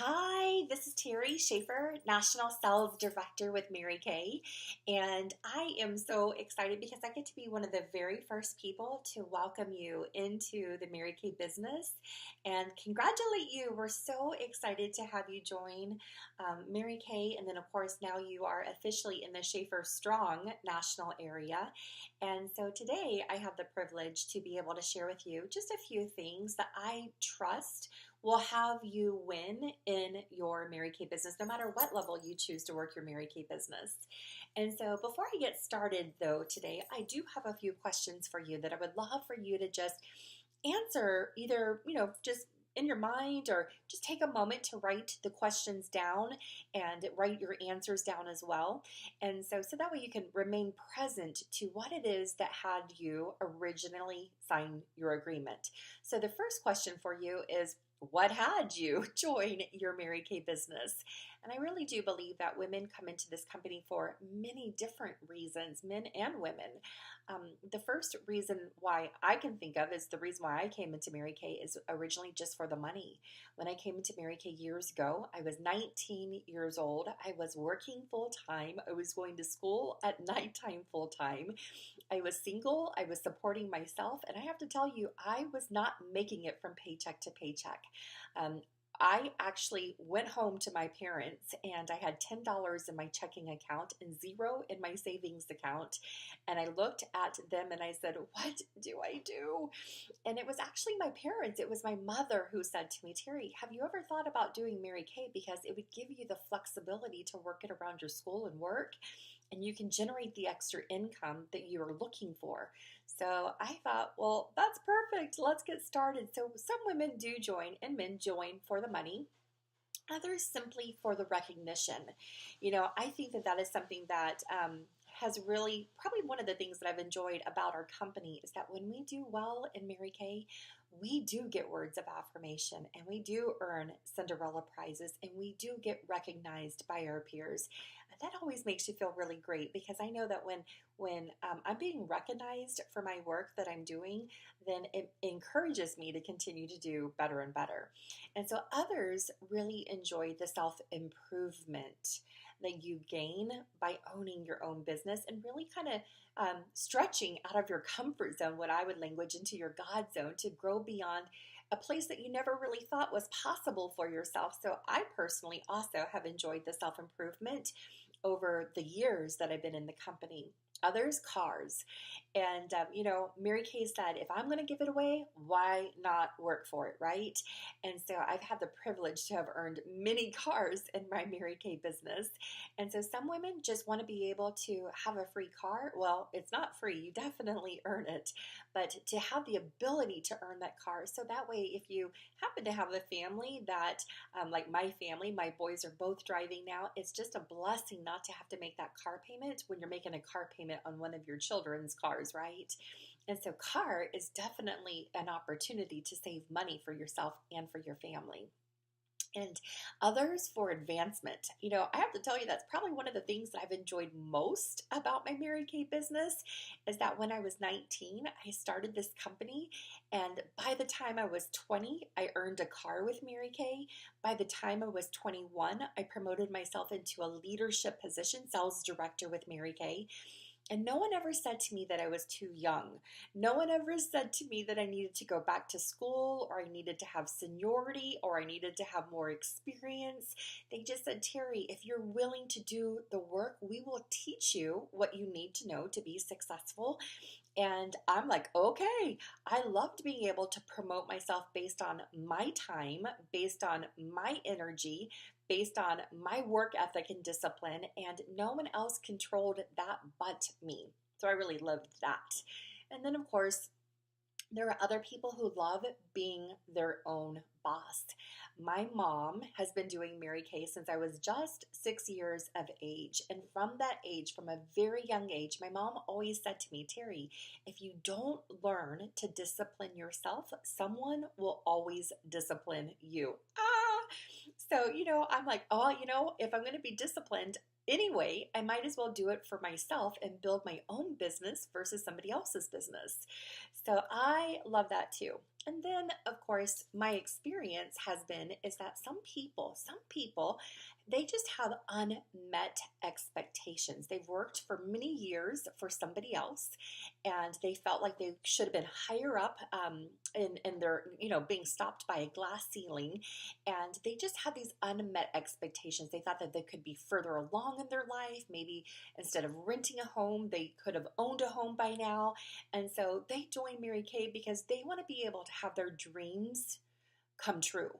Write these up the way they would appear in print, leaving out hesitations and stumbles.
Hi, this is Terry Schafer, National Sales Director with Mary Kay, and I am so excited because I get to be one of the very first people to welcome you into the Mary Kay business and congratulate you. We're so excited to have you join Mary Kay, and then of course now you are officially in the Schafer Strong national area. And so today I have the privilege to be able to share with you just a few things that I trust will have you win in your Mary Kay business, no matter what level you choose to work your Mary Kay business. And so before I get started though today, I do have a few questions for you that I would love for you to just answer either, just in your mind or just take a moment to write the questions down and write your answers down as well. And so that way you can remain present to what it is that had you originally sign your agreement. So the first question for you is, what had you join your Mary Kay business? And I really do believe that women come into this company for many different reasons, men and women. The first reason why I can think of is the reason why I came into Mary Kay is originally just for the money. When I came into Mary Kay years ago, I was 19 years old. I was working full time. I was going to school at nighttime full time. I was single. I was supporting myself. And I have to tell you, I was not making it from paycheck to paycheck. Um, I actually went home to my parents and I had $10 in my checking account and zero in my savings account. And I looked at them and I said, "What do I do?" And it was actually my parents. It was my mother who said to me, "Terry, have you ever thought about doing Mary Kay? Because it would give you the flexibility to work it around your school and work, and you can generate the extra income that you are looking for." So I thought, well, that's perfect. Let's get started. So some women do join and men join for the money. Others simply for the recognition. I think that is something that has really, probably one of the things that I've enjoyed about our company is that when we do well in Mary Kay, we do get words of affirmation and we do earn Cinderella prizes and we do get recognized by our peers. And that always makes you feel really great because I know that when I'm being recognized for my work that I'm doing, then it encourages me to continue to do better and better. And so others really enjoy the self-improvement that you gain by owning your own business and really kind of stretching out of your comfort zone, what I would language into your God zone, to grow beyond a place that you never really thought was possible for yourself. So I personally also have enjoyed the self-improvement over the years that I've been in the company. Others, cars. And, Mary Kay said, if I'm going to give it away, why not work for it, right? And so I've had the privilege to have earned many cars in my Mary Kay business. And so some women just want to be able to have a free car. Well, it's not free. You definitely earn it. But to have the ability to earn that car. So that way, if you happen to have a family that, like my family, my boys are both driving now, it's just a blessing not to have to make that car payment when you're making a car payment on one of your children's cars, right? And so car is definitely an opportunity to save money for yourself and for your family. And others for advancement. I have to tell you, that's probably one of the things that I've enjoyed most about my Mary Kay business is that when I was 19, I started this company. And by the time I was 20, I earned a car with Mary Kay. By the time I was 21, I promoted myself into a leadership position, sales director with Mary Kay. And no one ever said to me that I was too young. No one ever said to me that I needed to go back to school or I needed to have seniority or I needed to have more experience. They just said, "Terry, if you're willing to do the work, we will teach you what you need to know to be successful." And I'm like, okay, I loved being able to promote myself based on my time, based on my energy, based on my work ethic and discipline, and no one else controlled that but me. So I really loved that. And then, of course, there are other people who love being their own boss. My mom has been doing Mary Kay since I was just 6 years of age. And from that age, from a very young age, my mom always said to me, "Terry, if you don't learn to discipline yourself, someone will always discipline you." So, I'm like, oh, if I'm going to be disciplined anyway, I might as well do it for myself and build my own business versus somebody else's business. So I love that too. And then, of course, my experience has been is that some people, they just have unmet expectations. They've worked for many years for somebody else, and they felt like they should have been higher up, and they're being stopped by a glass ceiling, and they just had these unmet expectations. They thought that they could be further along in their life. Maybe instead of renting a home, they could have owned a home by now. And so they joined Mary Kay because they want to be able to have their dreams come true.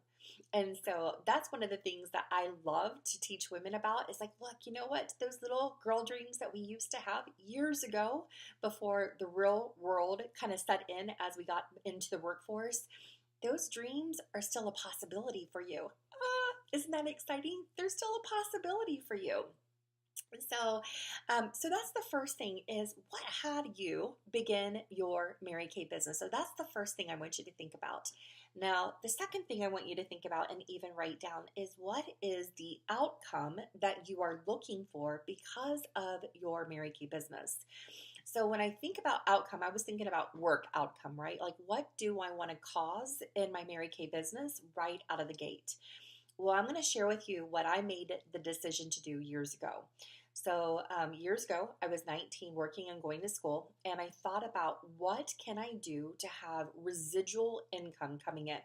And so that's one of the things that I love to teach women about is like, look, you know what? Those little girl dreams that we used to have years ago before the real world kind of set in as we got into the workforce, those dreams are still a possibility for you. Isn't that exciting? There's still a possibility for you. So that's the first thing is what had you begin your Mary Kay business? So that's the first thing I want you to think about. Now, the second thing I want you to think about and even write down is what is the outcome that you are looking for because of your Mary Kay business? So when I think about outcome, I was thinking about work outcome, right? Like what do I want to cause in my Mary Kay business right out of the gate? Well, I'm going to share with you what I made the decision to do years ago. So years ago, I was 19 working and going to school, and I thought about what can I do to have residual income coming in,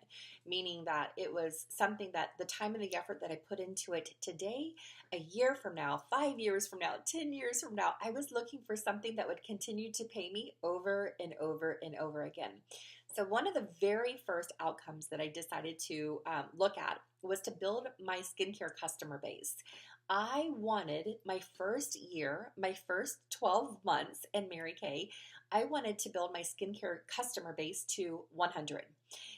meaning that it was something that the time and the effort that I put into it today, a year from now, 5 years from now, 10 years from now, I was looking for something that would continue to pay me over and over and over again. So one of the very first outcomes that I decided to look at was to build my skincare customer base. I wanted my first year, my first 12 months in Mary Kay, I wanted to build my skincare customer base to 100.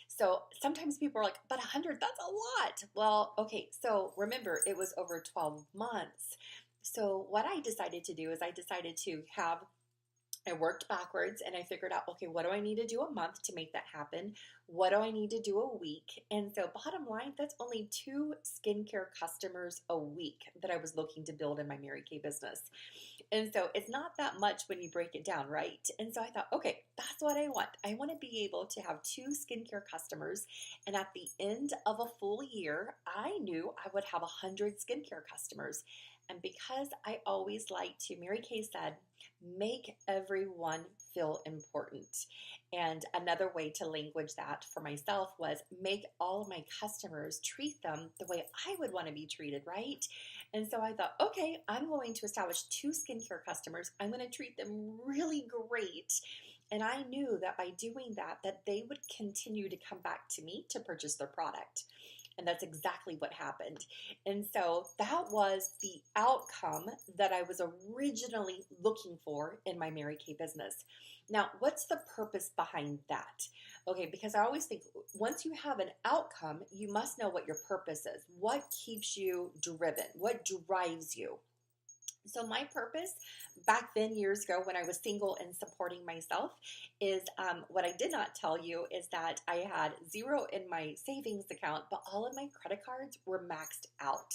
So sometimes people are like, but 100, that's a lot. Well, okay, so remember, it was over 12 months. So what I decided to do is I worked backwards and I figured out, okay, what do I need to do a month to make that happen? What do I need to do a week? And so bottom line, that's only 2 skincare customers a week that I was looking to build in my Mary Kay business. And so it's not that much when you break it down, right? And so I thought, okay, that's what I want. I want to be able to have 2 skincare customers. And at the end of a full year, I knew I would have 100 skincare customers. And because I always like to, Mary Kay said, make everyone feel important. And another way to language that for myself was make all of my customers treat them the way I would want to be treated, right? And so I thought, okay, I'm going to establish 2 skincare customers. I'm going to treat them really great. And I knew that by doing that, that they would continue to come back to me to purchase their product. And that's exactly what happened. And so that was the outcome that I was originally looking for in my Mary Kay business. Now, what's the purpose behind that? Okay, because I always think once you have an outcome, you must know what your purpose is. What keeps you driven? What drives you? So my purpose back then years ago when I was single and supporting myself is what I did not tell you is that I had 0 in my savings account, but all of my credit cards were maxed out.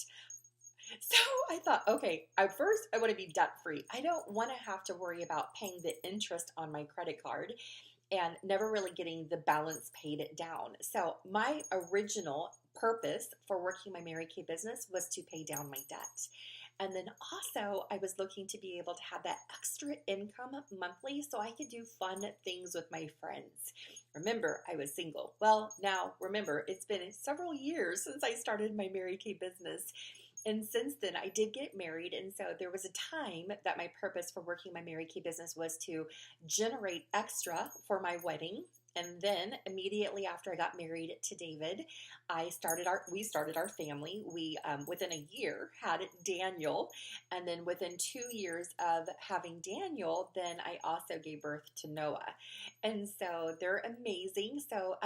So I thought, okay, at first I want to be debt free. I don't want to have to worry about paying the interest on my credit card and never really getting the balance paid down. So my original purpose for working my Mary Kay business was to pay down my debt. And then also I was looking to be able to have that extra income monthly so I could do fun things with my friends. Remember, I was single. Well, now remember, it's been several years since I started my Mary Kay business. And since then, I did get married. And so there was a time that my purpose for working my Mary Kay business was to generate extra for my wedding. And then immediately after I got married to David, we started our family. We, within a year, had Daniel. And then within 2 years of having Daniel, then I also gave birth to Noah. And so they're amazing. So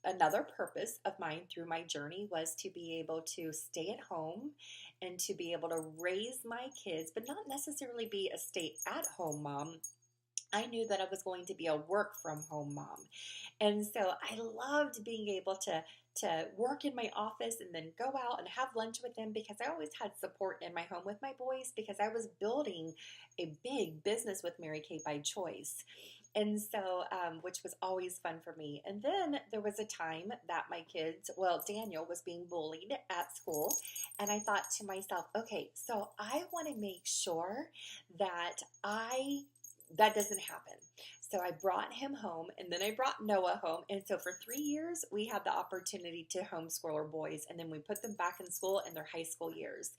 another purpose of mine through my journey was to be able to stay at home and to be able to raise my kids, but not necessarily be a stay-at-home mom. I knew that I was going to be a work from home mom. And so I loved being able to work in my office and then go out and have lunch with them because I always had support in my home with my boys because I was building a big business with Mary Kay by choice. And so, which was always fun for me. And then there was a time that my kids, well, Daniel was being bullied at school. And I thought to myself, okay, so I want to make sure that that doesn't happen. So I brought him home, and then I brought Noah home. And so for 3 years, we had the opportunity to homeschool our boys, and then we put them back in school in their high school years.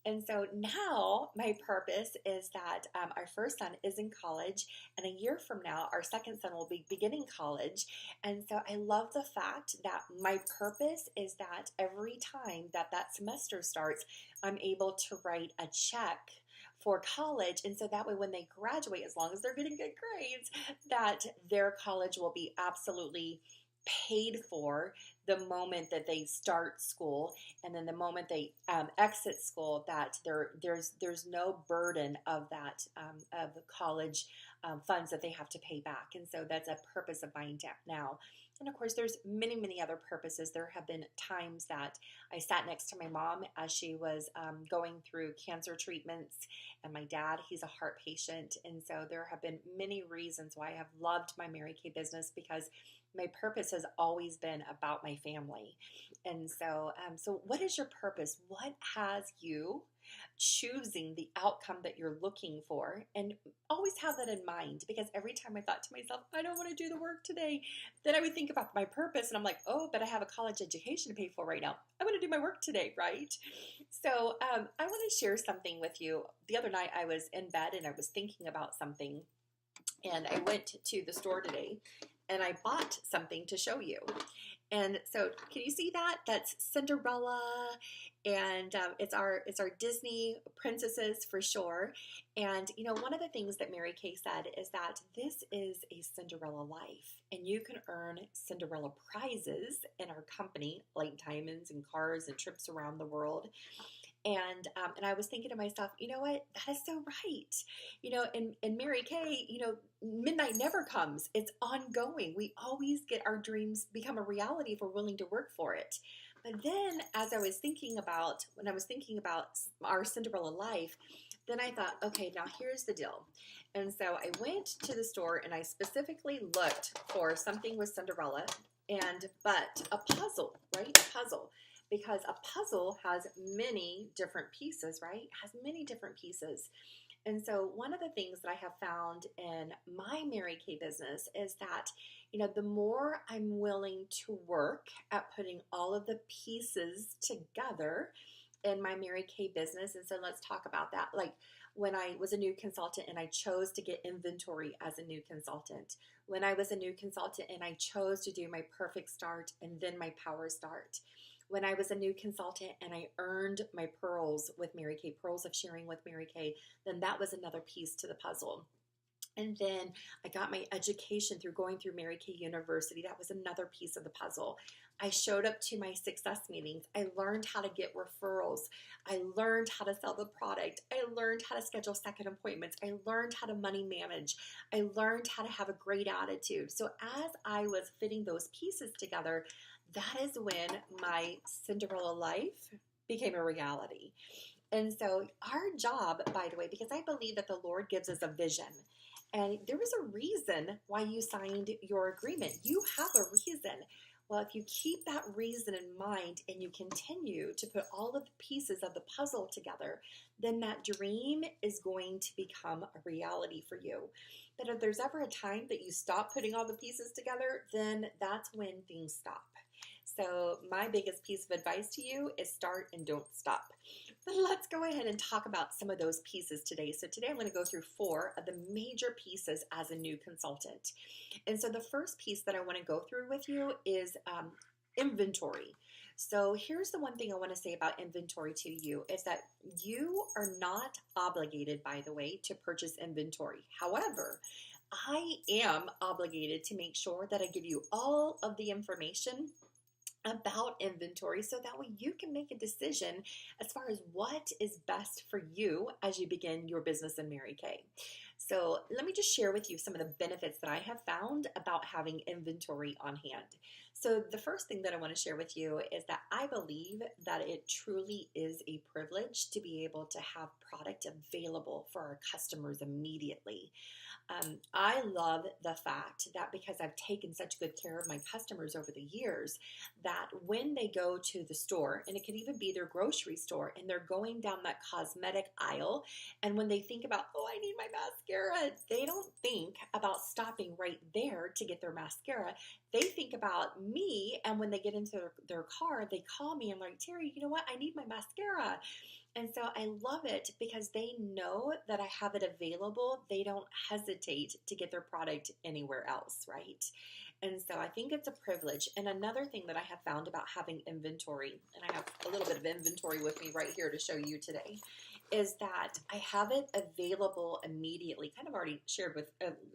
And so now my purpose is that our first son is in college, and a year from now, our second son will be beginning college. And so I love the fact that my purpose is that every time that that semester starts, I'm able to write a check for college. And so that way, when they graduate, as long as they're getting good grades, that their college will be absolutely paid for the moment that they start school, and then the moment they exit school, that there's no burden of that of college funds that they have to pay back. And so that's a purpose of mine now. And of course, there's many other purposes. There have been times that I sat next to my mom as she was going through cancer treatments, and my dad, he's a heart patient. And so there have been many reasons why I have loved my Mary Kay business, because my purpose has always been about my family. And so, so what is your purpose? What has you choosing the outcome that you're looking for? And always have that in mind, because every time I thought to myself, I don't want to do the work today, then I would think about my purpose, and I'm like, oh, but I have a college education to pay for right now. I want to do my work today, right? So I want to share something with you. The other night I was in bed and I was thinking about something, and I went to the store today and I bought something to show you. And so, can you see that? That's Cinderella, and it's our Disney princesses for sure. And you know, one of the things that Mary Kay said is that this is a Cinderella life, and you can earn Cinderella prizes in our company, like diamonds and cars and trips around the world. And I was thinking to myself, you know what? That is so right. You know, in Mary Kay, you know, midnight never comes. It's ongoing. We always get our dreams become a reality if we're willing to work for it. But then, as I was thinking about, when I was thinking about our Cinderella life, then I thought, okay, now here's the deal. And so I went to the store and I specifically looked for something with Cinderella, but a puzzle, right? A puzzle. Because a puzzle has many different pieces, right? It has many different pieces. And so one of the things that I have found in my Mary Kay business is that, you know, the more I'm willing to work at putting all of the pieces together in my Mary Kay business. And so let's talk about that. Like when I was a new consultant and I chose to get inventory as a new consultant, when I was a new consultant and I chose to do my perfect start and then my power start, when I was a new consultant and I earned my pearls with Mary Kay, pearls of sharing with Mary Kay, then that was another piece to the puzzle. And then I got my education through going through Mary Kay University. That was another piece of the puzzle. I showed up to my success meetings. I learned how to get referrals. I learned how to sell the product. I learned how to schedule second appointments. I learned how to money manage. I learned how to have a great attitude. So as I was fitting those pieces together, that is when my Cinderella life became a reality. And so our job, by the way, because I believe that the Lord gives us a vision, and there was a reason why you signed your agreement. You have a reason. Well, if you keep that reason in mind and you continue to put all of the pieces of the puzzle together, then that dream is going to become a reality for you. But if there's ever a time that you stop putting all the pieces together, then that's when things stop. So my biggest piece of advice to you is start and don't stop. But let's go ahead and talk about some of those pieces today. So today I'm going to go through 4 of the major pieces as a new consultant. And so the first piece that I want to go through with you is inventory. So here's the one thing I want to say about inventory to you is that you are not obligated, by the way, to purchase inventory. However, I am obligated to make sure that I give you all of the information about inventory so that way you can make a decision as far as what is best for you as you begin your business in Mary Kay. So let me just share with you some of the benefits that I have found about having inventory on hand. So the first thing that I want to share with you is that I believe that it truly is a privilege to be able to have product available for our customers immediately. I love the fact that because I've taken such good care of my customers over the years, that when they go to the store, and it could even be their grocery store, and they're going down that cosmetic aisle, and when they think about, oh, I need my mascara, they don't think about stopping right there to get their mascara. They think about me, and when they get into their car, they call me and like, Terry, you know what? I need my mascara. And so I love it because they know that I have it available. They don't hesitate to get their product anywhere else, right? And so I think it's a privilege. And another thing that I have found about having inventory, and I have a little bit of inventory with me right here to show you today, is that I have it available immediately. Kind of already shared with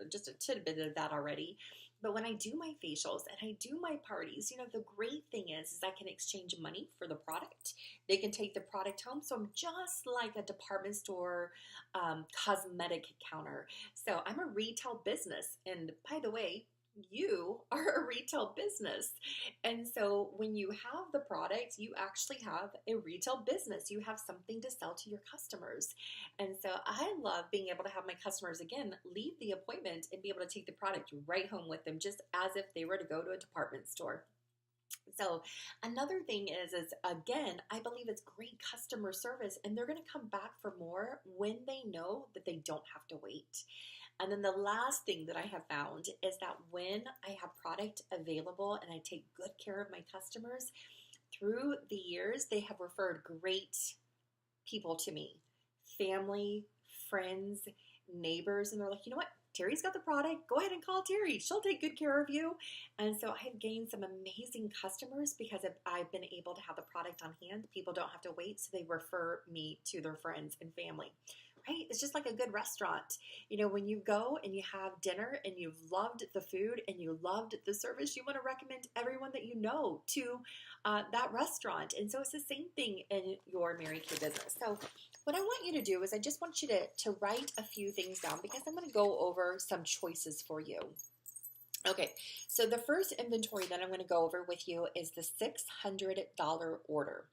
just a tidbit of that already. But when I do my facials and I do my parties, the great thing is I can exchange money for the product. They can take the product home. So I'm just like a department store cosmetic counter. So I'm a retail business. And by the way, you are a retail business. And so when you have the product, you actually have a retail business. You have something to sell to your customers. And so I love being able to have my customers, again, leave the appointment and be able to take the product right home with them, just as if they were to go to a department store. So another thing is again, I believe it's great customer service, and they're going to come back for more when they know that they don't have to wait. And then the last thing that I have found is that when I have product available and I take good care of my customers, through the years, they have referred great people to me, family, friends, neighbors, and they're like, you know what? Terry's got the product. Go ahead and call Terry. She'll take good care of you. And so I have gained some amazing customers because I've been able to have the product on hand. People don't have to wait, so they refer me to their friends and family. Right? It's just like a good restaurant. When you go and you have dinner and you've loved the food and you loved the service, you want to recommend everyone that you know to that restaurant. And so it's the same thing in your Mary Kay business. So what I want you to do is I just want you to write a few things down because I'm going to go over some choices for you. Okay, so the first inventory that I'm going to go over with you is the $600 order.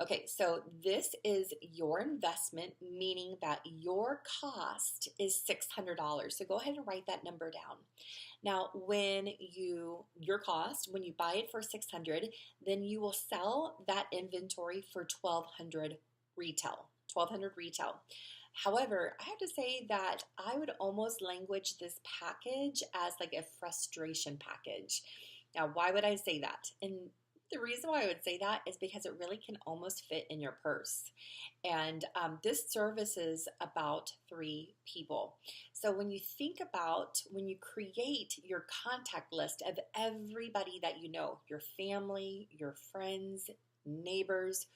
Okay, so this is your investment, meaning that your cost is $600. So go ahead and write that number down. Now, when you buy it for $600, then you will sell that inventory for $1,200 retail. $1,200 retail. However, I have to say that I would almost language this package as like a frustration package. Now, why would I say that? And the reason why I would say that is because it really can almost fit in your purse. And this services about 3 people. So when you create your contact list of everybody that you know, your family, your friends, neighbors,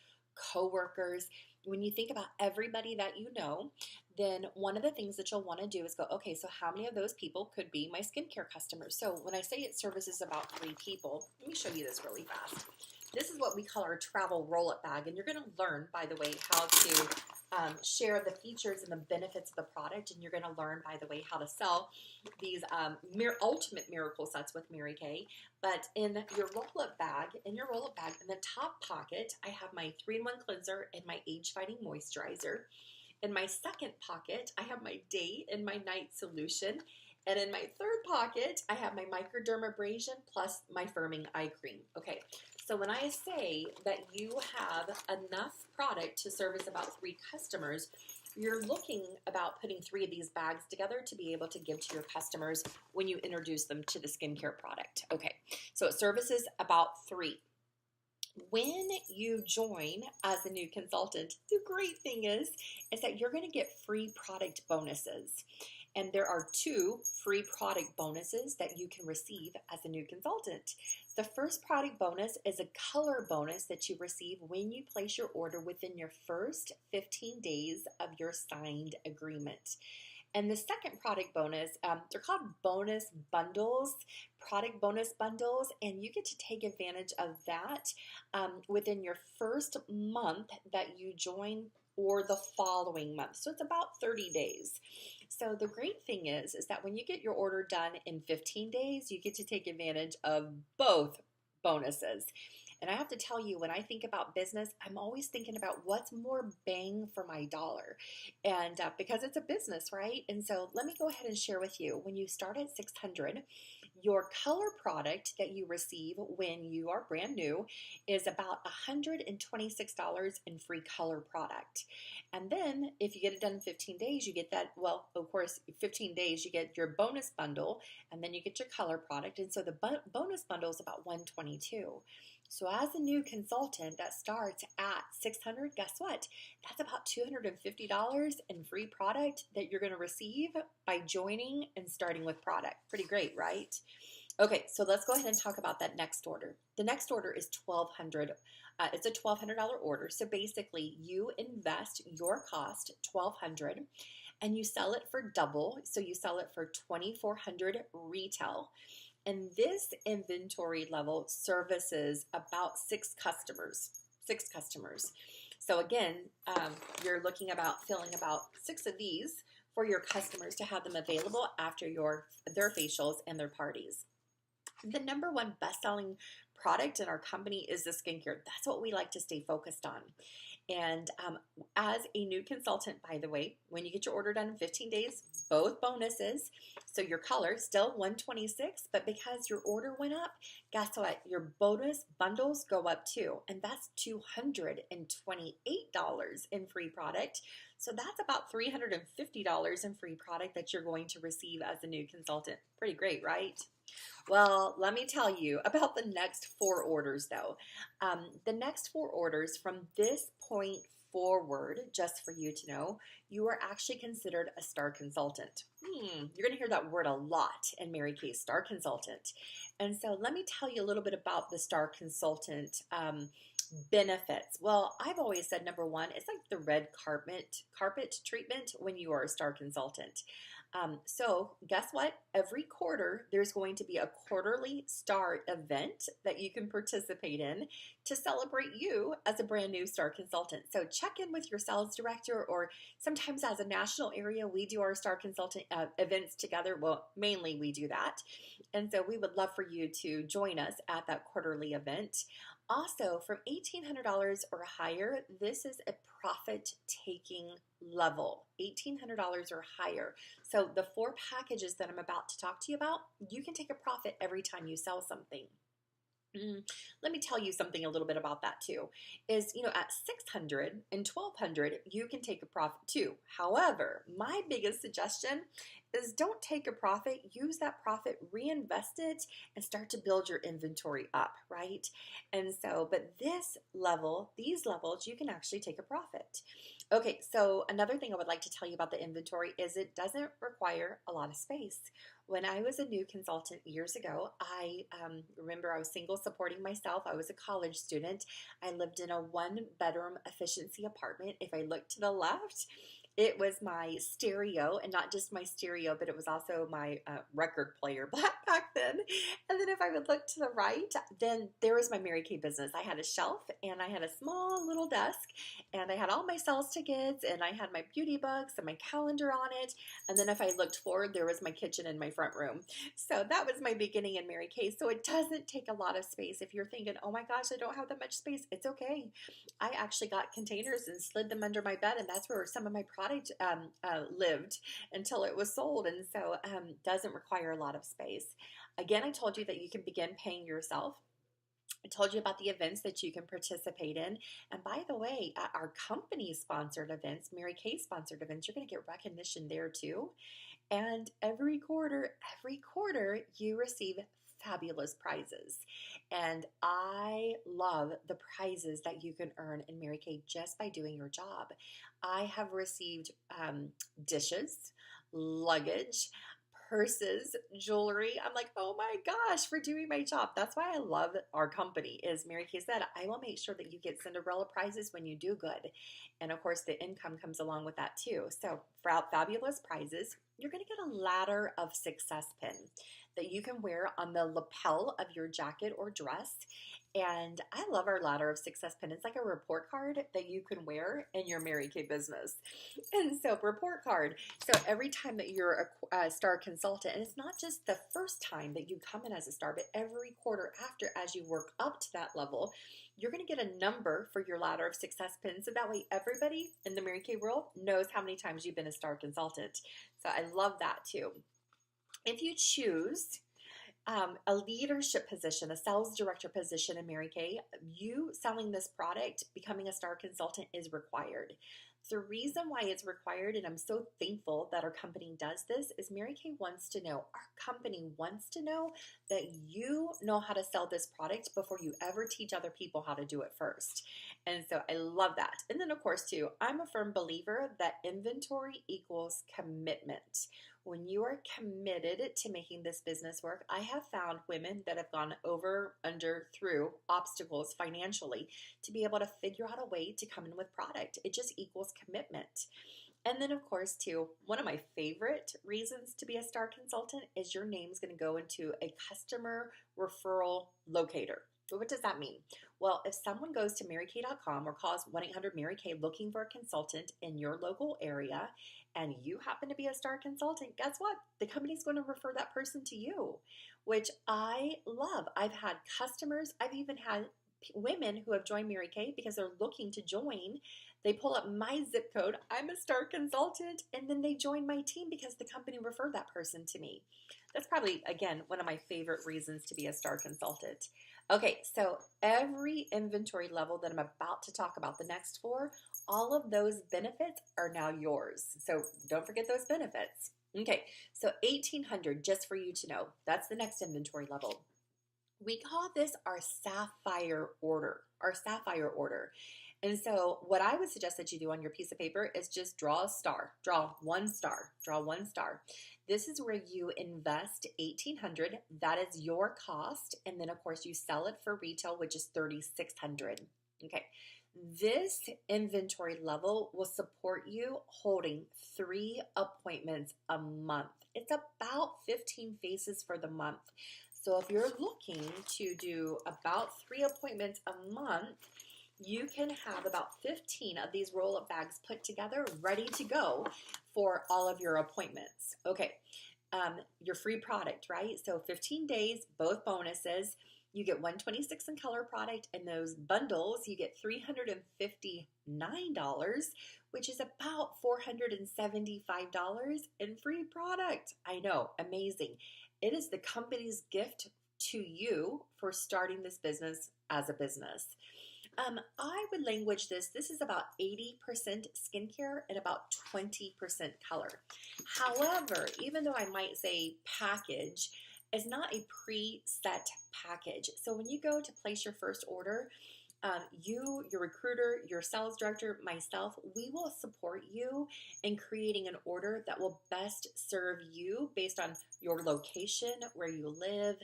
coworkers, when you think about everybody that you know, then one of the things that you'll want to do is go, okay, so how many of those people could be my skincare customers? So when I say it services about 3 people, let me show you this really fast. This is what we call our travel roll-up bag, and you're going to learn, by the way, how to share the features and the benefits of the product, and you're going to learn, by the way, how to sell these ultimate miracle sets with Mary Kay. But in your roll-up bag, in the top pocket, I have my 3-in-1 cleanser and my age-fighting moisturizer. In my second pocket, I have my day and my night solution. And in my third pocket, I have my microdermabrasion plus my firming eye cream. Okay, so when I say that you have enough product to service about 3 customers, you're looking about putting 3 of these bags together to be able to give to your customers when you introduce them to the skincare product. Okay, so it services about 3. When you join as a new consultant, the great thing is that you're going to get free product bonuses. And there are 2 free product bonuses that you can receive as a new consultant. The first product bonus is a color bonus that you receive when you place your order within your first 15 days of your signed agreement. And the second product bonus, they're called bonus bundles, product bonus bundles, and you get to take advantage of that within your first month that you join or the following month. So it's about 30 days. So the great thing is that when you get your order done in 15 days, you get to take advantage of both bonuses. And I have to tell you, when I think about business, I'm always thinking about what's more bang for my dollar. And because it's a business, right? And so let me go ahead and share with you, when you start at 600, your color product that you receive when you are brand new is about $126 in free color product. And then if you get it done in 15 days, you get that, well, of course, 15 days, you get your bonus bundle, and then you get your color product. And so the bonus bundle is about 122. So as a new consultant that starts at 600, guess what? That's about $250 in free product that you're going to receive by joining and starting with product. Pretty great, right? Okay, so let's go ahead and talk about that next order. The next order is $1,200. It's a $1,200 order. So basically, you invest your cost, $1,200, and you sell it for double. So you sell it for $2,400 retail. And this inventory level services about six customers. So again, you're looking about filling about 6 of these for your customers to have them available after their facials and their parties. The number one best-selling product in our company is the skincare. That's what we like to stay focused on. And as a new consultant, by the way, when you get your order done in 15 days, both bonuses. So your color still 126, but because your order went up, guess what? Your bonus bundles go up too, and that's $228 in free product. So that's about $350 in free product that you're going to receive as a new consultant. Pretty great, right? Well, let me tell you about the next 4 orders, though. The next 4 orders from this point forward, just for you to know, you are actually considered a star consultant. You're going to hear that word a lot in Mary Kay's star consultant. And so let me tell you a little bit about the star consultant benefits. Well, I've always said number one, it's like the red carpet treatment when you are a star consultant. So guess what? Every quarter, there's going to be a quarterly star event that you can participate in to celebrate you as a brand new star consultant. So check in with your sales director, or sometimes as a national area, we do our star consultant events together. Well, mainly we do that. And so we would love for you to join us at that quarterly event. Also, from $1,800 or higher, this is a profit-taking level, $1,800 or higher. So the 4 packages that I'm about to talk to you about, you can take a profit every time you sell something. Let me tell you something a little bit about that too, is, at 600 and 1,200, you can take a profit too. However, my biggest suggestion is don't take a profit, use that profit, reinvest it, and start to build your inventory up, right? And so, but these levels, you can actually take a profit. Okay, so another thing I would like to tell you about the inventory is it doesn't require a lot of space. When I was a new consultant years ago, I remember I was single supporting myself. I was a college student. I lived in a 1-bedroom efficiency apartment. If I look to the left, it was my stereo, and not just my stereo, but it was also my record player back then. And then if I would look to the right, then there was my Mary Kay business. I had a shelf, and I had a small little desk, and I had all my sales tickets, and I had my beauty books and my calendar on it. And then if I looked forward, there was my kitchen in my front room. So that was my beginning in Mary Kay. So it doesn't take a lot of space. If you're thinking, oh my gosh, I don't have that much space, it's okay. I actually got containers and slid them under my bed, and that's where some of my product lived until it was sold. And so doesn't require a lot of space. Again, I told you that you can begin paying yourself. I told you about the events that you can participate in. And by the way, at our company sponsored events, Mary Kay sponsored events, you're going to get recognition there too. And every quarter, you receive fabulous prizes. And I love the prizes that you can earn in Mary Kay just by doing your job. I have received dishes, luggage, purses, jewelry. I'm like, oh my gosh, for doing my job. That's why I love our company. Is Mary Kay said, I will make sure that you get Cinderella prizes when you do good. And of course, the income comes along with that too. So for fabulous prizes, you're going to get a ladder of success pin that you can wear on the lapel of your jacket or dress. And I love our ladder of success pin. It's like a report card that you can wear in your Mary Kay business. And so, report card. So, every time that you're a star consultant, and it's not just the first time that you come in as a star, but every quarter after, as you work up to that level, you're going to get a number for your ladder of success pin. So that way, everybody in the Mary Kay world knows how many times you've been a star consultant. So, I love that too. If you choose a leadership position, a sales director position in Mary Kay, you selling this product, becoming a star consultant is required. The reason why it's required, and I'm so thankful that our company does this, is Mary Kay wants to know, our company wants to know that you know how to sell this product before you ever teach other people how to do it first. And so I love that. And then, of course, too, I'm a firm believer that inventory equals commitment. When you are committed to making this business work, I have found women that have gone over, under, through obstacles financially to be able to figure out a way to come in with product. It just equals commitment. And then, of course, too, one of my favorite reasons to be a star consultant is your name's going to go into a customer referral locator. So what does that mean? Well, if someone goes to marykay.com or calls 1-800-MARY-KAY looking for a consultant in your local area, and you happen to be a star consultant, guess what? The company's going to refer that person to you, which I love. I've had customers, I've even had women who have joined Mary Kay because they're looking to join. They pull up my zip code, I'm a star consultant, and then they join my team because the company referred that person to me. That's probably, again, one of my favorite reasons to be a star consultant. Okay, so every inventory level that I'm about to talk about, the next four, all of those benefits are now yours. So don't forget those benefits. Okay, so 1800, just for you to know, that's the next inventory level. We call this our sapphire order, And so what I would suggest that you do on your piece of paper is just draw a star, draw one star. This is where you invest 1800. That is your cost. And then of course you sell it for retail, which is 3600. Okay. This inventory level will support you holding 3 appointments a month. It's about 15 faces for the month. So if you're looking to do about 3 appointments a month, you can have about 15 of these roll-up bags put together, ready to go for all of your appointments. Okay, your free product, right? So 15 days, both bonuses. You get $126 in color product, and those bundles, you get $359, which is about $475 in free product. I know, amazing. It is the company's gift to you for starting this business as a business. I would language this. This is about 80% skincare and about 20% color. However, even though I might say package, it's not a preset package. So when you go to place your first order, you, your recruiter, your sales director, myself, we will support you in creating an order that will best serve you based on your location, where you live,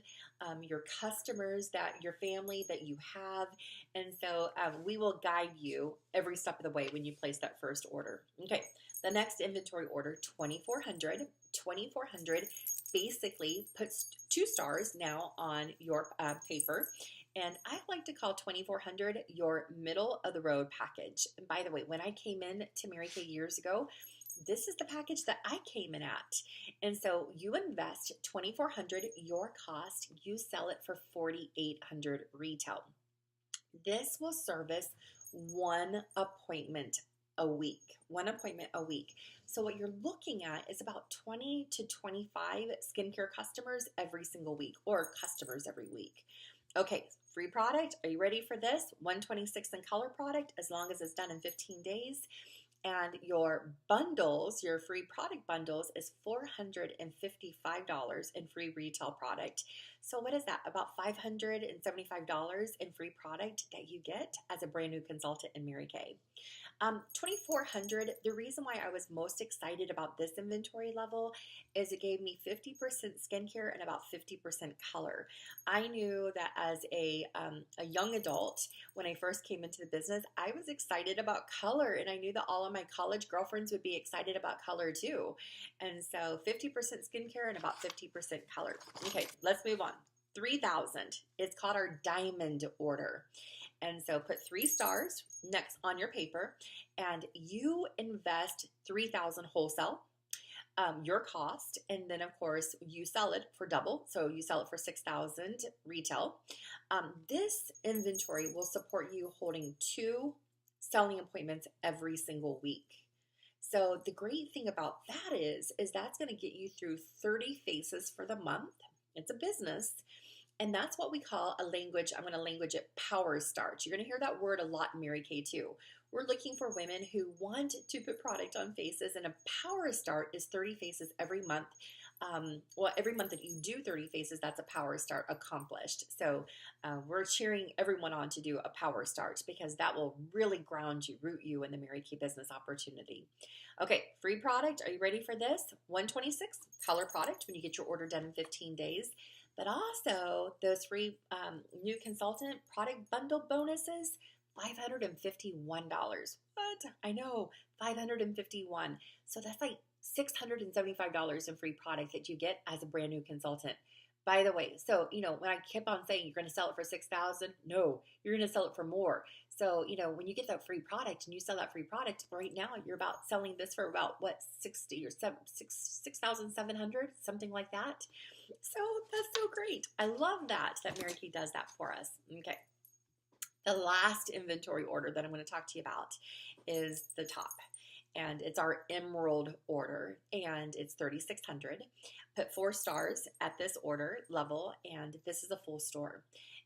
your customers, your family that you have. And so we will guide you every step of the way when you place that first order. Okay, the next inventory order, 2400. 2400 basically puts 2 stars now on your paper. And I like to call 2400 your middle of the road package. And by the way, when I came in to Mary Kay years ago, this is the package that I came in at. And so you invest 2400, your cost, you sell it for 4800 retail. This will service 1 appointment a week. 1 appointment a week. So what you're looking at is about 20 to 25 skincare customers every single week, or customers every week. Okay, free product. Are you ready for this? 126 in color product, as long as it's done in 15 days. And your bundles, your free product bundles, is $455 in free retail product. So what is that? About $575 in free product that you get as a brand new consultant in Mary Kay. 2400, the reason why I was most excited about this inventory level is it gave me 50% skincare and about 50% color. I knew that as a young adult, when I first came into the business, I was excited about color, and I knew that all of my college girlfriends would be excited about color too. And so 50% skincare and about 50% color. Okay, let's move on. 3,000. It's called our diamond order. And so put 3 stars next on your paper, and you invest 3,000 wholesale, your cost, and then of course you sell it for double. So you sell it for 6,000 retail. This inventory will support you holding 2 selling appointments every single week. So the great thing about that is that's going to get you through 30 faces for the month. It's a business. And that's what we call a language. I'm going to language it power start. You're going to hear that word a lot in Mary Kay too. We're looking for women who want to put product on faces, and a power start is 30 faces every month. Every month that you do 30 faces, that's a power start accomplished. So we're cheering everyone on to do a power start because that will really ground you, root you in the Mary Kay business opportunity. Okay, free product. Are you ready for this? 126 color product when you get your order done in 15 days. But also those free new consultant product bundle bonuses, $551. What? I know, $551. So that's like $675 in free product that you get as a brand new consultant. By the way, so, when I kept on saying you're going to sell it for 6,000, no, you're going to sell it for more. So, when you get that free product and you sell that free product right now, you're about selling this for about what, 60 or 6,700, something like that. So that's so great. I love that Mary Kay does that for us. Okay. The last inventory order that I'm going to talk to you about is the top. And it's our emerald order, and it's 3,600. Put 4 stars at this order level, and this is a full store.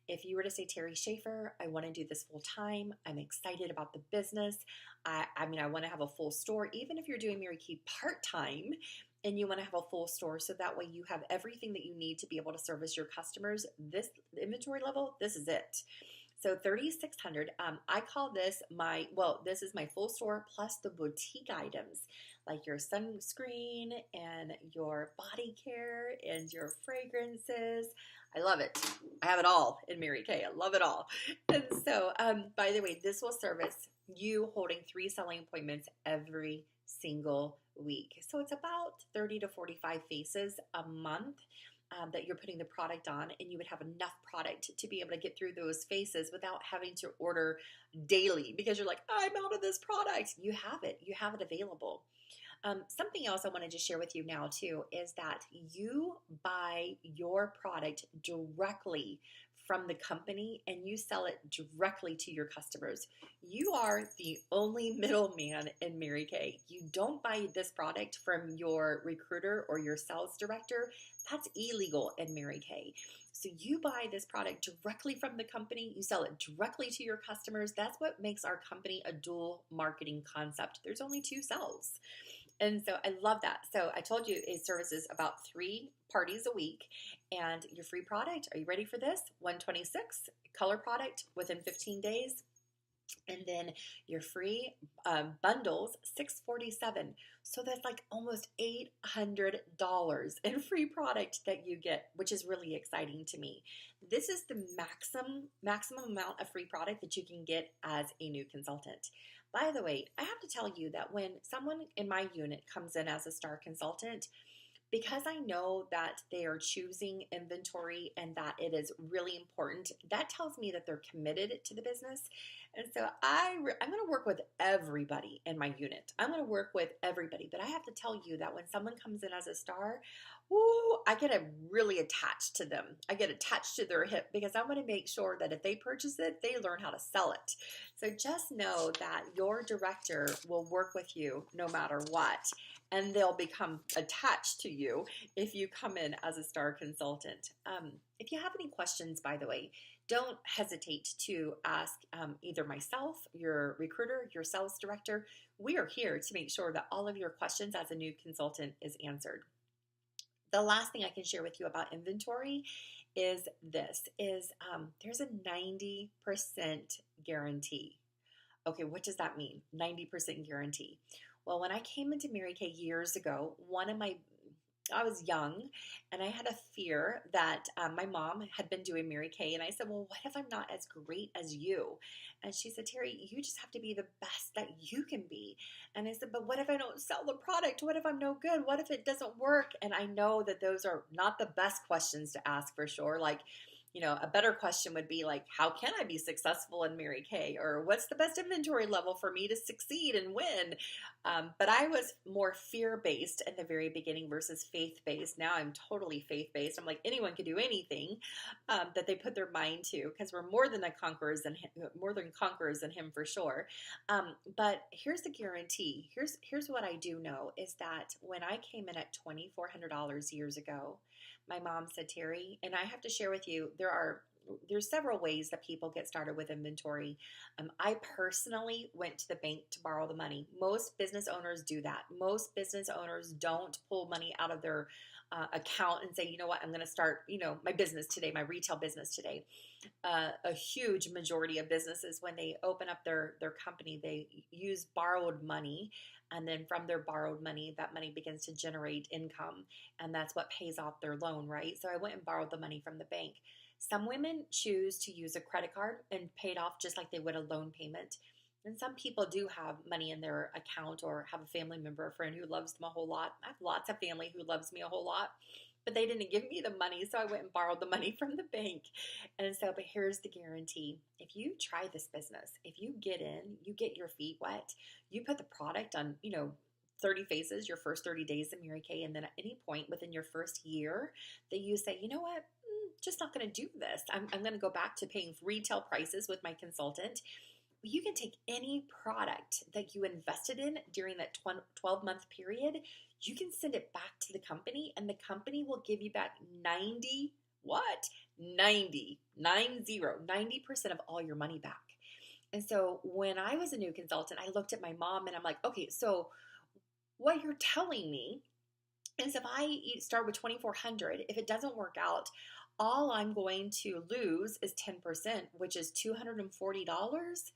If you were to say, Terry Schafer, I want to do this full time. I'm excited about the business. I want to have a full store. Even if you're doing Mary Kay part-time and you want to have a full store, so that way you have everything that you need to be able to service your customers, this inventory level, this is it. So 3,600, I call this this is my full store plus the boutique items like your sunscreen and your body care and your fragrances. I love it. I have it all in Mary Kay. I love it all. And so, by the way, this will service you holding 3 selling appointments every single week. So it's about 30 to 45 faces a month that you're putting the product on, and you would have enough product to be able to get through those faces without having to order daily because you're like, I'm out of this product. You have it available. Something else I wanted to share with you now too is that you buy your product directly from the company and you sell it directly to your customers. You are the only middleman in Mary Kay. You don't buy this product from your recruiter or your sales director. That's illegal in Mary Kay. So you buy this product directly from the company. You sell it directly to your customers. That's what makes our company a dual marketing concept. There's only 2 cells. And so I love that. So I told you it services about 3 parties a week, and your free product, are you ready for this? 126 color product within 15 days. And then your free bundles, $647. So that's like almost $800 in free product that you get, which is really exciting to me. This is the maximum amount of free product that you can get as a new consultant. By the way, I have to tell you that when someone in my unit comes in as a star consultant, because I know that they are choosing inventory and that it is really important, that tells me that they're committed to the business. And so I'm going to work with everybody in my unit. I'm going to work with everybody. But I have to tell you that when someone comes in as a star, I get really attached to them. I get attached to their hip because I want to make sure that if they purchase it, they learn how to sell it. So just know that your director will work with you no matter what, and they'll become attached to you if you come in as a star consultant. If you have any questions, by the way, don't hesitate to ask either myself, your recruiter, your sales director. We are here to make sure that all of your questions as a new consultant is answered. The last thing I can share with you about inventory is there's a 90% guarantee. Okay, what does that mean? 90% guarantee. Well, when I came into Mary Kay years ago, one of my I was young and I had a fear that my mom had been doing Mary Kay. And I said, well, what if I'm not as great as you? And she said, Terry, you just have to be the best that you can be. And I said, but what if I don't sell the product? What if I'm no good? What if it doesn't work? And I know that those are not the best questions to ask for sure. Like, a better question would be like, how can I be successful in Mary Kay? Or what's the best inventory level for me to succeed and win? But I was more fear-based in the very beginning versus faith-based. Now I'm totally faith-based. I'm like, anyone can do anything that they put their mind to, because we're more than conquerors in him for sure. But here's the guarantee. Here's what I do know is that when I came in at $2,400 years ago, my mom said, Terry, and I have to share with you, there's several ways that people get started with inventory. I personally went to the bank to borrow the money. Most business owners do that. Most business owners don't pull money out of their account and say, you know what, I'm going to start, my business today, my retail business today. A huge majority of businesses, when they open up their company, they use borrowed money. And then from their borrowed money, that money begins to generate income. And that's what pays off their loan, right? So I went and borrowed the money from the bank. Some women choose to use a credit card and pay it off just like they would a loan payment. And some people do have money in their account or have a family member, a friend who loves them a whole lot. I have lots of family who loves me a whole lot, but they didn't give me the money, so I went and borrowed the money from the bank. And so, but here's the guarantee. If you try this business, if you get in, you get your feet wet, you put the product on, 30 faces, your first 30 days of Mary Kay, and then at any point within your first year that you say, you know what, just not going to do this. I'm going to go back to paying retail prices with my consultant. You can take any product that you invested in during that 12-month period, you can send it back to the company, and the company will give you back 90% of all your money back. And so when I was a new consultant, I looked at my mom and I'm like, okay, so what you're telling me is if I start with 2,400, if it doesn't work out, all I'm going to lose is 10%, which is $240.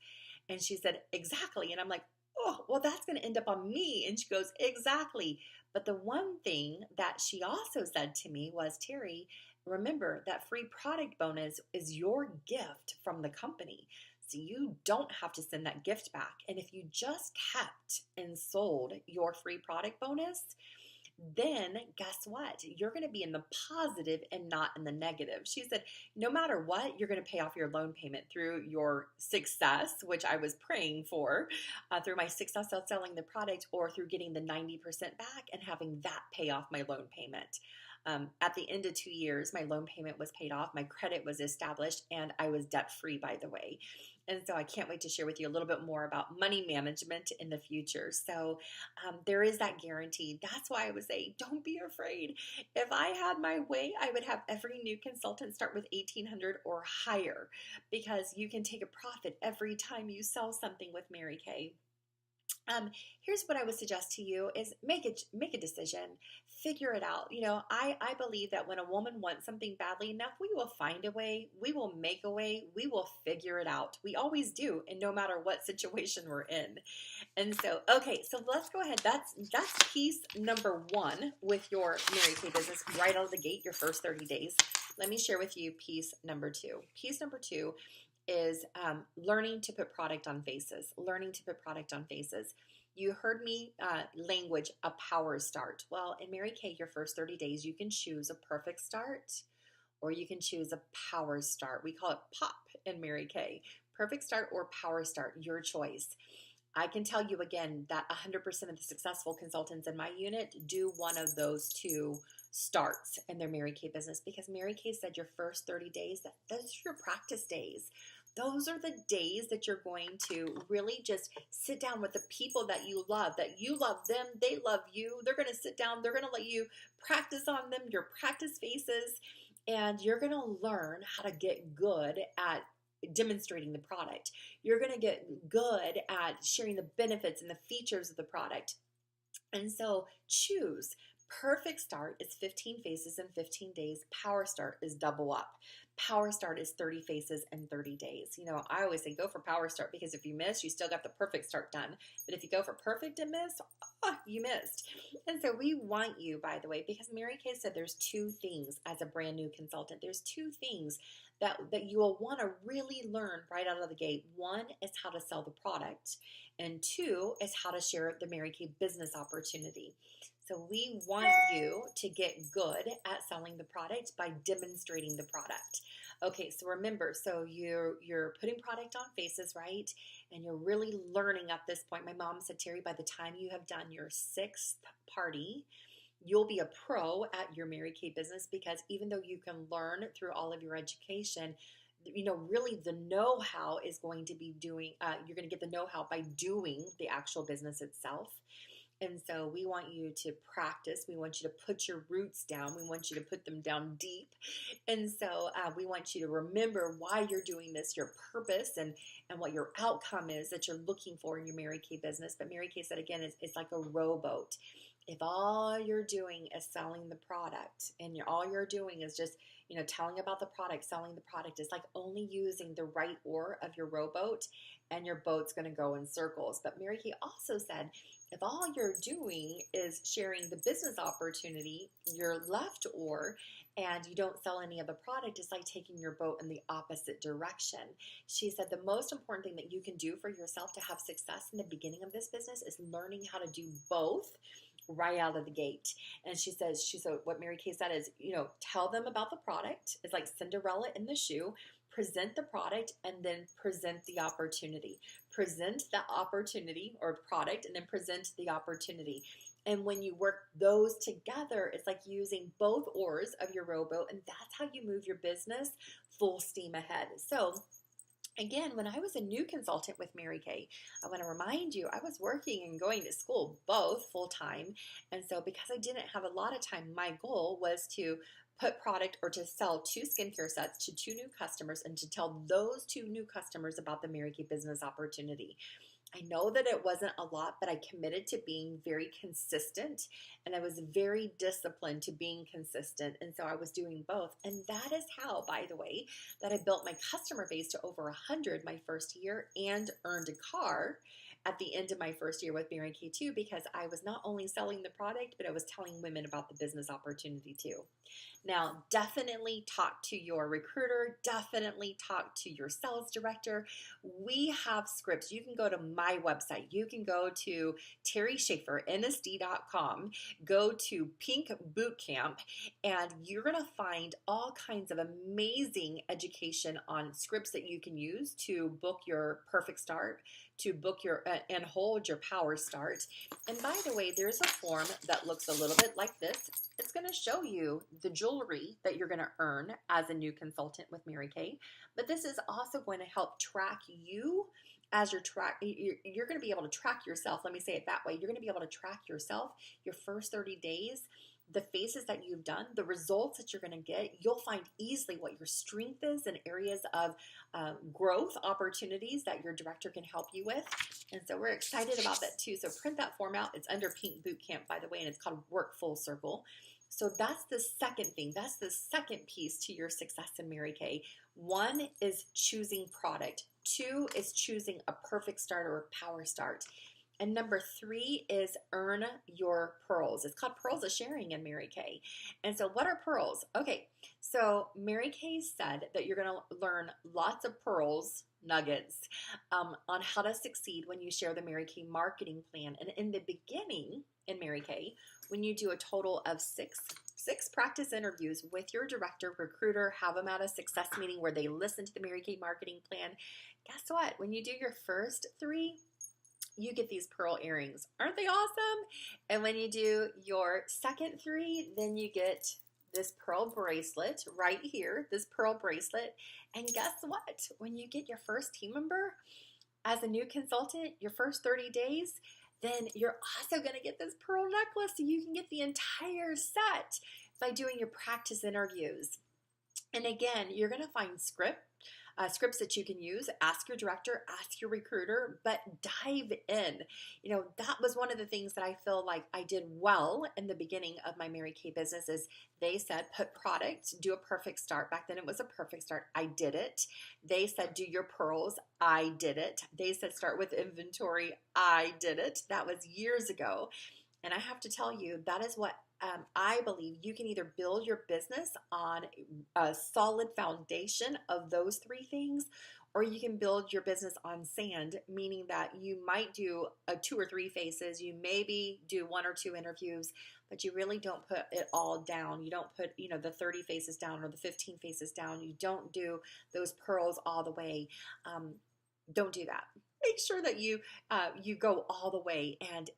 And she said, exactly. And I'm like, oh, well, that's going to end up on me. And she goes, exactly. But the one thing that she also said to me was, Terry, remember that free product bonus is your gift from the company. So you don't have to send that gift back. And if you just kept and sold your free product bonus, then guess what? You're going to be in the positive and not in the negative. She said, no matter what, you're going to pay off your loan payment through your success, which I was praying for, through my success of selling the product, or through getting the 90% back and having that pay off my loan payment. At the end of 2 years, my loan payment was paid off, my credit was established, and I was debt-free, by the way. And so I can't wait to share with you a little bit more about money management in the future. So there is that guarantee. That's why I would say, don't be afraid. If I had my way, I would have every new consultant start with 1,800 or higher, because you can take a profit every time you sell something with Mary Kay. Here's what I would suggest to you is make a decision, figure it out. I believe that when a woman wants something badly enough, we will find a way, we will make a way, we will figure it out. We always do, and no matter what situation we're in. And so, okay, so let's go ahead. That's piece number one with your Mary Kay business right out of the gate, your first 30 days. Let me share with you piece number two. Piece number two is learning to put product on faces. Learning to put product on faces. You heard me language a power start. Well, in Mary Kay, your first 30 days, you can choose a perfect start or you can choose a power start. We call it POP in Mary Kay. Perfect start or power start, your choice. I can tell you again that 100% of the successful consultants in my unit do one of those two starts in their Mary Kay business, because Mary Kay said your first 30 days, those are your practice days. Those are the days that you're going to really just sit down with the people that you love them, they love you. They're going to sit down, they're going to let you practice on them, your practice faces, and you're going to learn how to get good at demonstrating the product. You're going to get good at sharing the benefits and the features of the product. And so choose Perfect Start is 15 faces in 15 days. Power Start is double up. Power Start is 30 faces in 30 days. You know, I always say go for Power Start because if you miss, you still got the Perfect Start done. But if you go for Perfect and miss, you missed. And so we want you, by the way, because Mary Kay said there's two things as a brand new consultant. There's two things that you will want to really learn right out of the gate. One is how to sell the product, and two is how to share the Mary Kay business opportunity. So we want you to get good at selling the product by demonstrating the product. Okay, so remember, so you're putting product on faces, right? And you're really learning at this point. My mom said, Terry, by the time you have done your 6th party, you'll be a pro at your Mary Kay business, because even though you can learn through all of your education, you know, really the know-how is going to be you're going to get the know-how by doing the actual business itself. And so we want you to practice. We want you to put your roots down. We want you to put them down deep. And so we want you to remember why you're doing this, your purpose, and what your outcome is that you're looking for in your Mary Kay business. But Mary Kay said, again, it's like a rowboat. If all you're doing is selling the product, and all you're doing is just, you know, telling about the product, selling the product, it's like only using the right oar of your rowboat, and your boat's going to go in circles. But Mary Kay also said, if all you're doing is sharing the business opportunity, your left oar, and you don't sell any of the product, it's like taking your boat in the opposite direction. She said the most important thing that you can do for yourself to have success in the beginning of this business is learning how to do both right out of the gate. And she said what Mary Kay said is, you know, tell them about the product. It's like Cinderella in the shoe. Present the product and then present the opportunity. Present the opportunity or product and then present the opportunity. And when you work those together, it's like using both oars of your rowboat, and that's how you move your business full steam ahead. So again, when I was a new consultant with Mary Kay, I want to remind you, I was working and going to school both full time. And so because I didn't have a lot of time, my goal was to put product or to sell 2 skincare sets to 2 new customers and to tell those 2 new customers about the Mary Kay business opportunity. I know that it wasn't a lot, but I committed to being very consistent, and I was very disciplined to being consistent. And so I was doing both. And that is how, by the way, that I built my customer base to over 100 my first year and earned a car at the end of my first year with Mary Kay too, because I was not only selling the product, but I was telling women about the business opportunity too. Now, definitely talk to your recruiter, definitely talk to your sales director. We have scripts. You can go to my website. You can go to terryschafernsd.com, go to Pink Bootcamp, and you're going to find all kinds of amazing education on scripts that you can use to book your perfect start, to book your and hold your power start. And by the way, there's a form that looks a little bit like this. It's going to show you the jewelry that you're going to earn as a new consultant with Mary Kay. But this is also going to help track you as you're going to be able to track yourself. Let me say it that way. You're going to be able to track yourself your first 30 days, the faces that you've done, the results that you're going to get. You'll find easily what your strength is and areas of growth opportunities that your director can help you with. And so we're excited about that too. So print that form out. It's under Pink Bootcamp, by the way, and it's called Work Full Circle. So that's the second thing. That's the second piece to your success in Mary Kay. 1 is choosing product. 2 is choosing a perfect start or a power start. And number 3 is earn your pearls. It's called Pearls of Sharing in Mary Kay. And so what are pearls? Okay, so Mary Kay said that you're going to learn lots of pearls, nuggets, on how to succeed when you share the Mary Kay marketing plan. And in the beginning, in Mary Kay, when you do a total of six practice interviews with your director, recruiter, have them at a success meeting where they listen to the Mary Kay marketing plan, guess what? When you do your first 3, you get these pearl earrings. Aren't they awesome? And when you do your second 3, then you get this pearl bracelet right here, this pearl bracelet. And guess what? When you get your first team member as a new consultant, your first 30 days, then you're also going to get this pearl necklace, so you can get the entire set by doing your practice interviews. And again, you're going to find script scripts that you can use. Ask your director, ask your recruiter, but dive in. That was one of the things that I feel like I did well in the beginning of my Mary Kay business is they said, put product, do a perfect start. Back then it was a perfect start. I did it. They said, do your pearls. I did it. They said, start with inventory. I did it. That was years ago. And I have to tell you, that is what I believe. You can either build your business on a solid foundation of those three things, or you can build your business on sand, meaning that you might do 2 or 3 faces, you maybe do 1 or 2 interviews, but you really don't put it all down. You don't put, the 30 faces down or the 15 faces down. You don't do those pearls all the way. Don't do that. Make sure that you go all the way and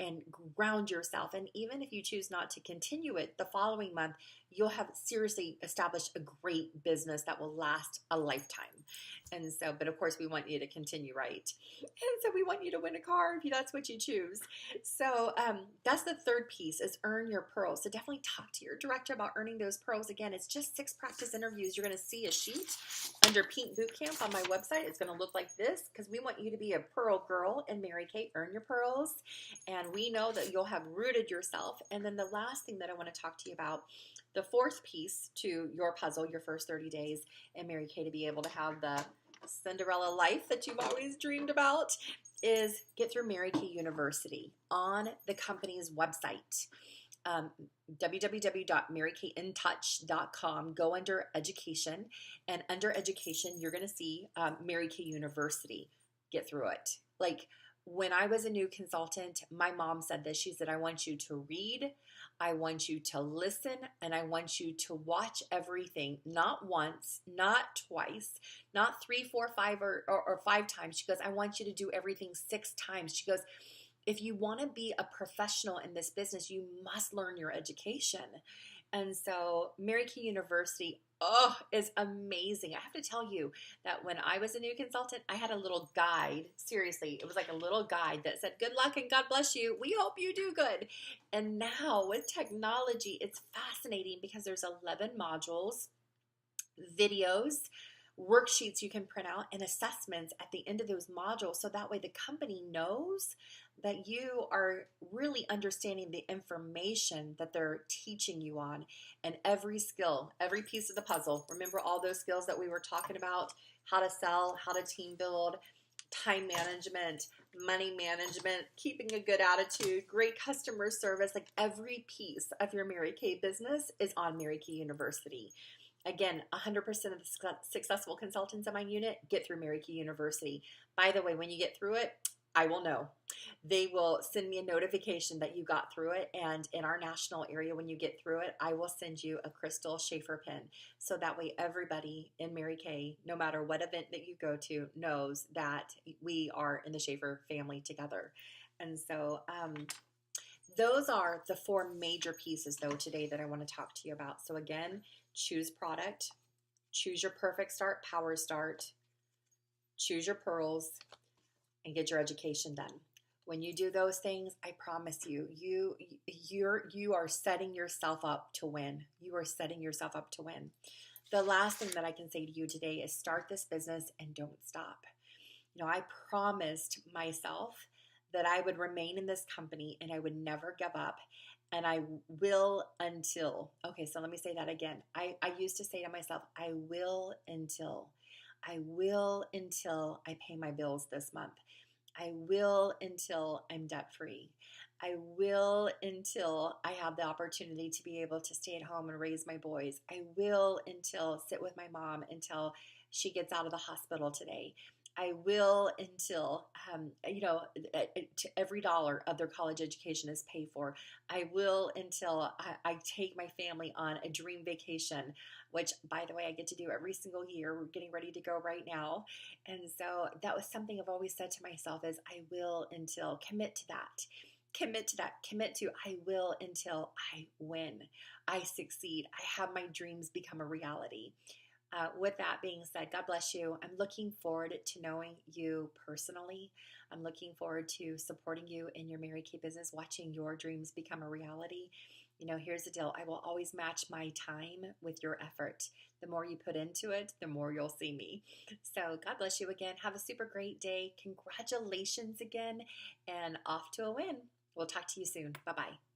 ground yourself. And even if you choose not to continue it the following month, you'll have seriously established a great business that will last a lifetime. And so, but of course, we want you to continue, right? And so we want you to win a car if that's what you choose. So that's the third piece is earn your pearls. So definitely talk to your director about earning those pearls. Again, it's just 6 practice interviews. You're going to see a sheet under Pink Bootcamp on my website. It's going to look like this because we want you to be a pearl girl in Mary Kay. Earn your pearls. And we know that you'll have rooted yourself. And then the last thing that I want to talk to you about, the fourth piece to your puzzle, your first 30 days in Mary Kay to be able to have the Cinderella life that you've always dreamed about is get through Mary Kay University on the company's website. www.marykayintouch.com. Go under education, and under education, you're going to see Mary Kay University. Get through it. Like when I was a new consultant, my mom said this. She said, I want you to read, I want you to listen, and I want you to watch everything, not once, not twice, not 3, 4, 5, or 5 times. She goes, I want you to do everything 6 times. She goes, if you want to be a professional in this business, you must learn your education. And so Mary Kay University, is amazing. I have to tell you that when I was a new consultant, I had a little guide. Seriously, it was like a little guide that said, good luck and God bless you. We hope you do good. And now with technology, it's fascinating because there's 11 modules, videos, worksheets you can print out, and assessments at the end of those modules. So that way the company knows that you are really understanding the information that they're teaching you on, and every skill, every piece of the puzzle. Remember all those skills that we were talking about, how to sell, how to team build, time management, money management, keeping a good attitude, great customer service, like every piece of your Mary Kay business is on Mary Kay University. Again, 100% of the successful consultants in my unit get through Mary Kay University. By the way, when you get through it, I will know. They will send me a notification that you got through it. And in our national area, when you get through it, I will send you a crystal Schafer pin. So that way everybody in Mary Kay, no matter what event that you go to, knows that we are in the Schafer family together. And so those are the 4 major pieces, though, today that I want to talk to you about. So again, choose product, choose your perfect start, power start, choose your pearls, and get your education done. When you do those things, I promise you, you are setting yourself up to win. You are setting yourself up to win. The last thing that I can say to you today is start this business and don't stop. I promised myself that I would remain in this company and I would never give up. And I will until, okay, so let me say that again. I used to say to myself, I will until I pay my bills this month. I will until I'm debt free. I will until I have the opportunity to be able to stay at home and raise my boys. I will until sit with my mom until she gets out of the hospital today. I will until, every dollar of their college education is paid for. I will until I take my family on a dream vacation, which, by the way, I get to do every single year. We're getting ready to go right now. And so that was something I've always said to myself is I will until, commit to that. Commit to I will until I win, I succeed, I have my dreams become a reality. With that being said, God bless you. I'm looking forward to knowing you personally. I'm looking forward to supporting you in your Mary Kay business, watching your dreams become a reality. Here's the deal. I will always match my time with your effort. The more you put into it, the more you'll see me. So God bless you again. Have a super great day. Congratulations again, and off to a win. We'll talk to you soon. Bye-bye.